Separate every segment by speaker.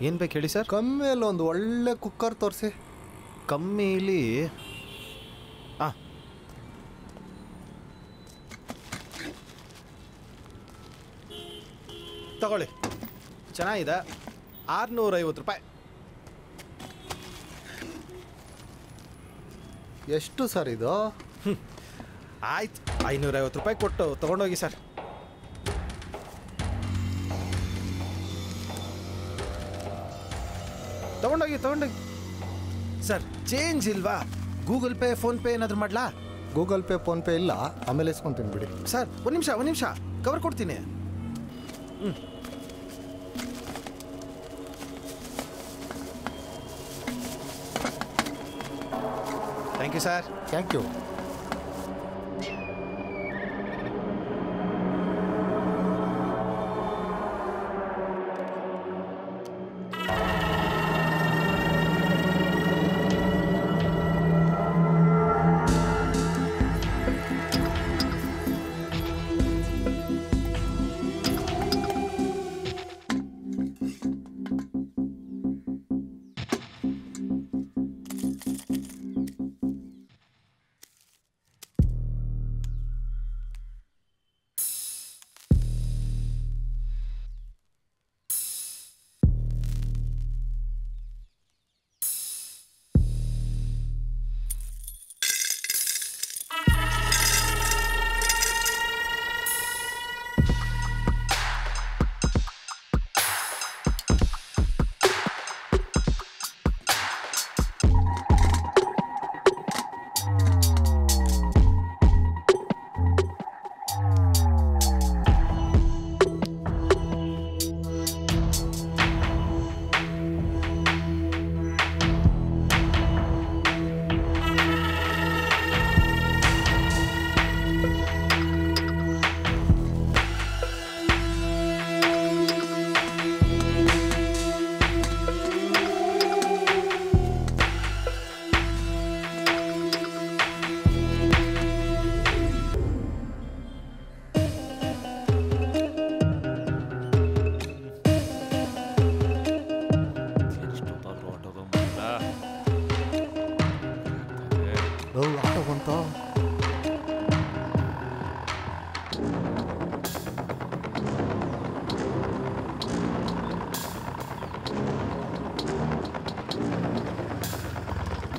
Speaker 1: ಏನು ಬೇಕು ಹೇಳಿ ಸರ್?
Speaker 2: ಕಮ್ಮಿಯಲ್ಲಿ ಒಂದು ಒಳ್ಳೆ ಕುಕ್ಕರ್ ತೋರಿಸಿ.
Speaker 1: ಕಮ್ಮಿಲಿ ತಗೊಳ್ಳಿ, ಚೆನ್ನಾಗಿದೆ, 650 ರೂಪಾಯಿ.
Speaker 2: ಎಷ್ಟು ಸರ್ ಇದು?
Speaker 1: ಆಯ್ತು, 550 ರೂಪಾಯಿ ಕೊಟ್ಟು ತೊಗೊಂಡೋಗಿ ಸರ್. ತೊಗೊಂಡೋಗಿ ಸರ್. ಚೇಂಜ್ ಇಲ್ವಾ? ಗೂಗಲ್ ಪೇ, ಫೋನ್ಪೇ ಏನಾದರೂ ಮಾಡಲಾ?
Speaker 2: ಗೂಗಲ್ ಪೇ, ಫೋನ್ಪೇ ಇಲ್ಲ, ಆಮೇಲೆ ಇಸ್ಕೊತೀನಿ ಬಿಡಿ.
Speaker 1: ಸರ್ ಒಂದು ನಿಮಿಷ ಕವರ್ ಕೊಡ್ತೀನಿ. Thank you sir.
Speaker 2: Thank you.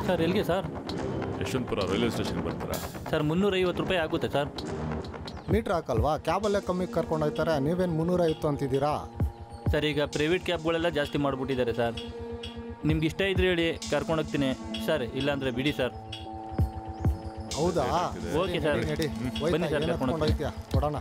Speaker 3: Sir ಎಲ್ಲಿಗೆ ಸರ್?
Speaker 4: ಯಶವಂತಪುರ ರೈಲ್ವೆ ಸ್ಟೇಷನ್ ಬರ್ತೀರಾ
Speaker 3: ಸರ್? 350 ರೂಪಾಯಿ ಆಗುತ್ತೆ ಸರ್.
Speaker 2: ಮೀಟ್ರ್ ಹಾಕಲ್ವಾ? ಕ್ಯಾಬಲ್ಲೇ ಕಮ್ಮಿ ಕರ್ಕೊಂಡು ಹೋಗ್ತಾರೆ, ನೀವೇನು 350 ಅಂತಿದ್ದೀರಾ?
Speaker 3: ಸರ್ ಈಗ ಪ್ರೈವೇಟ್ ಕ್ಯಾಬ್ಗಳೆಲ್ಲ ಜಾಸ್ತಿ ಮಾಡಿಬಿಟ್ಟಿದ್ದಾರೆ ಸರ್. ನಿಮ್ಗೆ ಇಷ್ಟ ಇದ್ರೆ ಹೇಳಿ, ಕರ್ಕೊಂಡು ಹೋಗ್ತೀನಿ ಸರ್, ಇಲ್ಲಾಂದರೆ ಬಿಡಿ ಸರ್.
Speaker 2: ಹೌದಾ?
Speaker 3: ಓಕೆ ಸರ್, ಬನ್ನಿ ಸರ್, ಕರ್ಕೊಂಡು ಹೋಗ್ತೀಯಾ?
Speaker 2: ಕೊಡೋಣ.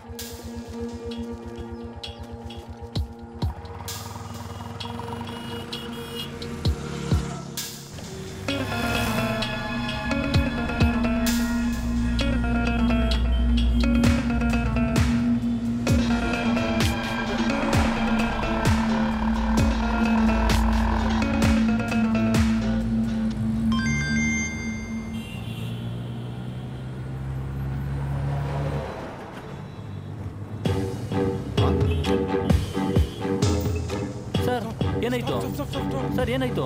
Speaker 3: ಏನಾಯ್ತು ಸರ್? ಏನಾಯ್ತು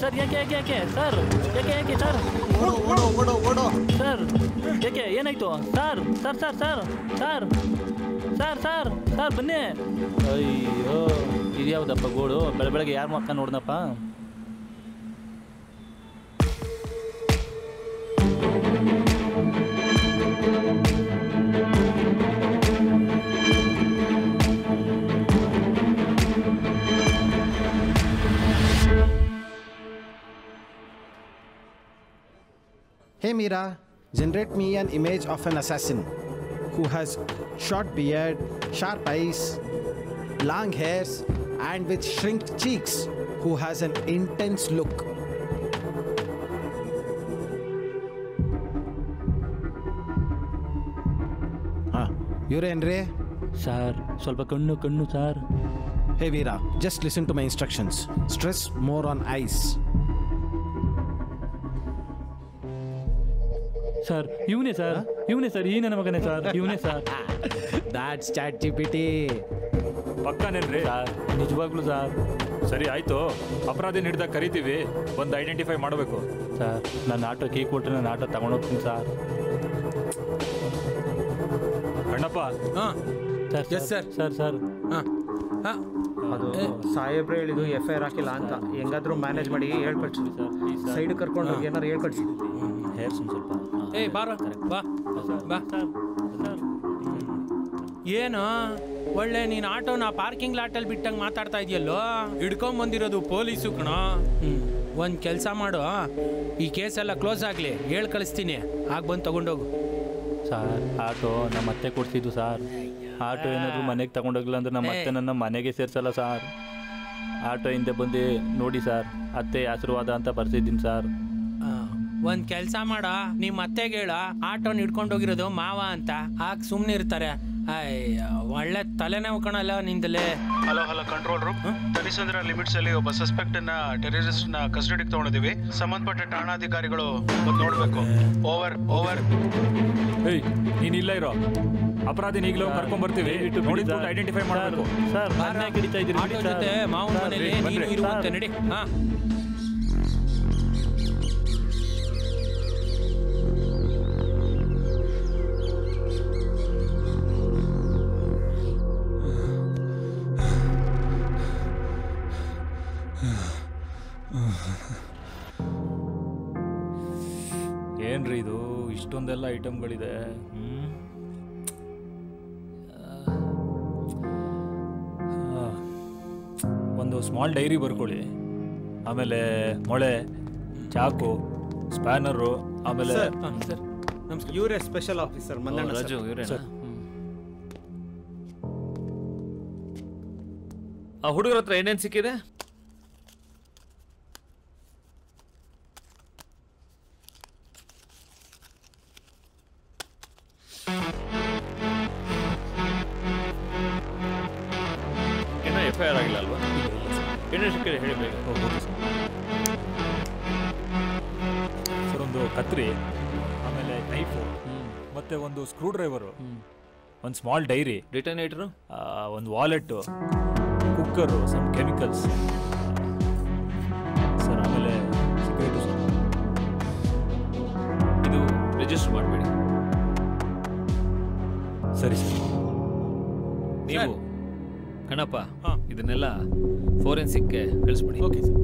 Speaker 3: ಸರ್? ಯಾಕೆ ಸರ್? ಯಾಕೆ ಸರ್? ಸರ್ ಯಾಕೆ ಏನಾಯ್ತು ಸರ್? ಸರ್ ಬನ್ನಿ. ಅಯ್ಯೋ, ಇದ್ಯಾವುದಪ್ಪ ಗೋಡು? ಬೆಳಗ್ಗೆ ಯಾರು ಮಕ್ಕ ನೋಡ್ದಪ್ಪ?
Speaker 1: Hey Mira, generate me an image of an assassin who has short beard, sharp eyes, long hairs, and with shrinked cheeks, who has an intense look. You're
Speaker 3: Sir, ಸ್ವಲ್ಪ ಕಣ್ಣು sir.
Speaker 1: Hey Veera, just listen to my instructions. Stress more on eyes.
Speaker 3: Sir ಇವನೇ sir, ಈ ನನ್ನ ಮಗನೇ sir, ಇವನೇ sir.
Speaker 1: That's chat GPT.
Speaker 4: ಪಕ್ಕನೇನ್ರಿ?
Speaker 3: Sir ನಿಜವಾಗ್ಲೂ ಸರ್.
Speaker 4: ಸರಿ ಆಯ್ತು, ಅಪರಾಧಿನ ಹಿಡ್ದಾಗ ಕರಿತೀವಿ, ಒಂದು ಐಡೆಂಟಿಫೈ ಮಾಡಬೇಕು.
Speaker 3: ಸರ್ ನನ್ನ ಆಟೋ ಕೀ ಕೊಟ್ಟರೆ ನಾನು ಆಟೋ ತಗೊಂಡೋಗ್ತೀನಿ ಸರ್.
Speaker 4: ಅಣ್ಣಪ್ಪ,
Speaker 5: ಹಾಂ
Speaker 3: sir
Speaker 5: yes sir.
Speaker 3: Sir sir
Speaker 5: ಹಾಂ ಹಾಂ
Speaker 6: ಅದು ಸಾಹೇಬ್ರೆ ಹೇಳಿದ್ದು FIR ಹಾಕಿಲ್ಲ ಅಂತ. ಹೆಂಗಾದ್ರೂ ಮ್ಯಾನೇಜ್ ಮಾಡಿ ಹೇಳ್ಕೊಡ್ಸಿ. ಸೈಡ್ ಕರ್ಕೊಂಡು ಹೋಗಿ ಏನಾರು ಹೇಳ್ಕೊಡ್ಸಿ.
Speaker 3: ಹೇರ್ಸ್ ಒಂದು ಸ್ವಲ್ಪ.
Speaker 5: ಏಯ್ ಬಾರ ಬಾ ಬಾ.
Speaker 3: ಸರ್ ಸರ್
Speaker 5: ಏನು ಒಳ್ಳೆ ನೀನು ಆಟೋನ ಪಾರ್ಕಿಂಗ್ ಲಾಟಲ್ಲಿ ಬಿಟ್ಟಂಗೆ ಮಾತಾಡ್ತಾ ಇದೆಯಲ್ಲೋ. ಹಿಡ್ಕೊಂಬಂದಿರೋದು ಪೊಲೀಸು ಕಣ. ಒಂದು ಕೆಲಸ ಮಾಡು, ಈ ಕೇಸೆಲ್ಲ ಕ್ಲೋಸ್ ಆಗಲಿ, ಹೇಳಿ ಕಳಿಸ್ತೀನಿ, ಆಗ ಬಂದು ತೊಗೊಂಡೋಗು.
Speaker 3: ಸರ್ ಆಟೋ ನಮ್ಮ ಅತ್ತೆ ಕೊಡ್ತಿದ್ದು ಸರ್. ಆಟೋ ಏನಾದರೂ ಮನೆಗೆ ತಗೊಂಡೋಗಿಲ್ಲ ಅಂದ್ರೆ ನಮ್ಮ ಅತ್ತೆ ನನ್ನ ಮನೆಗೆ ಸೇರಿಸಲ್ಲ ಸರ್. ಆಟೋ ಹಿಂದೆ ಬಂದು ನೋಡಿ ಸರ್, ಅತ್ತೆ ಆಶೀರ್ವಾದ ಅಂತ ಬರ್ಸಿದ್ದೀನಿ ಸರ್.
Speaker 5: ಒಂದು ಕೆಲಸ ಮಾಡ, ನಿಮ್ಮ ಅತ್ತೆಗೆ ಹೇಳ ಆಟೋನ ಹಿಡ್ಕೊಂಡೋಗಿರೋದು ಮಾವ ಅಂತ, ಆಗ ಸುಮ್ಮನೆ ಇರ್ತಾರೆ. ಅಯ್ಯ ಒಳ್ಳೆ ತಲೆನೋವು ಕಣಲ್ಲ ನಿಂದಲೇ.
Speaker 7: Hello control room. Thanisandra limits ಅಲ್ಲಿ ಒಬ್ಬ ಸಸ್ಪೆಕ್ಟ್ ಟೆರರಿಸ್ಟ್ ನ ಕಸ್ಟಡಿಗೆ ತಗೊಂಡಿದೀವಿ. ಸಂಬಂಧಪಟ್ಟ ಠಾಣಾಧಿಕಾರಿಗಳು ಬಂದು ನೋಡ್ಬೇಕು. ಓವರ್.
Speaker 4: ಏಯ್ ನೀನ್ ಇಲ್ಲ ಇರೋ, ಅಪರಾಧಿನ ಈಗಲೂ ಕರ್ಕೊಂಡ್ ಬರ್ತೀವಿ, ನೋಡಿದ್ದು ಐಡೆಂಟಿಫೈ ಮಾಡಬೇಕು.
Speaker 3: ಸರ್ ಮನೆ ಕಿಡಿತಾ ಇದ್ದೀರಿ
Speaker 5: ಆಟೋ ಜೊತೆ ಮಾವನ ಮನೇಲಿ ನೀನು ಇರುವಂತೆ ನಡಿ. ಹಾ
Speaker 4: ಏನ್ರಿ ಇದು, ಇಷ್ಟೊಂದೆಲ್ಲ ಐಟಮ್ಗಳಿದೆ. ಒಂದು ಸ್ಮಾಲ್ ಡೈರಿ ಬರ್ಕೊಳ್ಳಿ, ಆಮೇಲೆ ಮೊಳೆ, ಚಾಕು, ಸ್ಪ್ಯಾನರು, ಆಮೇಲೆ
Speaker 5: ಸರ್ ನಮಸ್ಕಾರ.
Speaker 6: ಇವರೇ special officer Mandanna sir.
Speaker 3: Raju ಇವರೇ.
Speaker 8: ಆ ಹುಡುಗರ ಹತ್ರ ಏನೇನು ಸಿಕ್ಕಿದೆ? ಏನೋ FIR ಆಗಿಲ್ಲ ಅಲ್ವಾ? ಏನೇನು ಸಿಕ್ಕಿದೆ ಹೇಳಿ ಬೇಗ.
Speaker 4: ಸರ್ ಒಂದು ಕತ್ರಿ, ಆಮೇಲೆ ನೈಫು, ಮತ್ತೆ ಒಂದು ಸ್ಕ್ರೂ ಡ್ರೈವರು, ಒಂದು ಸ್ಮಾಲ್ ಡೈರಿ,
Speaker 8: ಡಿಟನೇಟ್ರು,
Speaker 4: ಒಂದು ವಾಲೆಟ್ಟು, ಕುಕ್ಕರು, ಸಮ್ ಕೆಮಿಕಲ್ಸ್ ಸರ್, ಆಮೇಲೆ ಸಿಗರೇಟು ಸರ್.
Speaker 8: ಇದು ರಿಜಿಸ್ಟರ್ ಮಾಡಬೇಡಿ.
Speaker 4: ಸರಿ ಸರ್.
Speaker 8: ನೀವು ಕಣಪ್ಪ ಇದನ್ನೆಲ್ಲ ಫೋರೆನ್ಸಿಕ್ಗೆ ಕಳಿಸ್ಬಿಡಿ.
Speaker 5: Okay sir.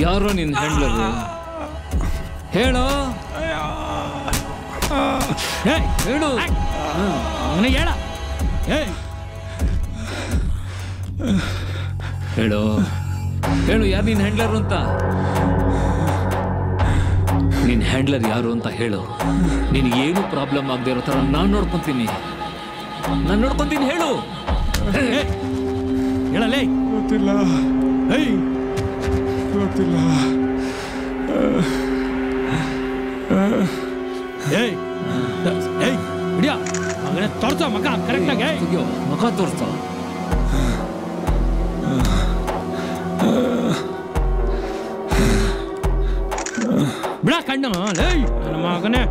Speaker 8: ಯಾರೋ ನಿನ್ನ ಹ್ಯಾಂಡ್ಲರು? ಹೇಳೋ, ಹೇಳು.
Speaker 5: ಅವನಿಗೆ ಹೇಳ.
Speaker 8: ಹೇಳು ಯಾರು ನಿನ್ನ ಹ್ಯಾಂಡ್ಲರು ಅಂತ. ನಿನ್ನ ಹ್ಯಾಂಡ್ಲರ್ ಯಾರು ಅಂತ ಹೇಳು. ನಿನಗೇನು ಪ್ರಾಬ್ಲಮ್ ಆಗದೆ ಇರೋ ಥರ ನಾನು ನೋಡ್ಕೊತೀನಿ. ಹೇಳು.
Speaker 5: ಹೇಳಲೇ.
Speaker 4: ಗೊತ್ತಿಲ್ಲ.
Speaker 5: ಹಿಡಿಯ ಮಗನೇ, ತೋರ್ಸೋ ಮಗ ಕರೆಕ್ಟಾಗಿ.
Speaker 8: ಮುಖ ತೋರಿಸ್ತಾ
Speaker 5: ಬಿಡ ಕಣ್ಣು. ನನ್ನ ಮಗನೇ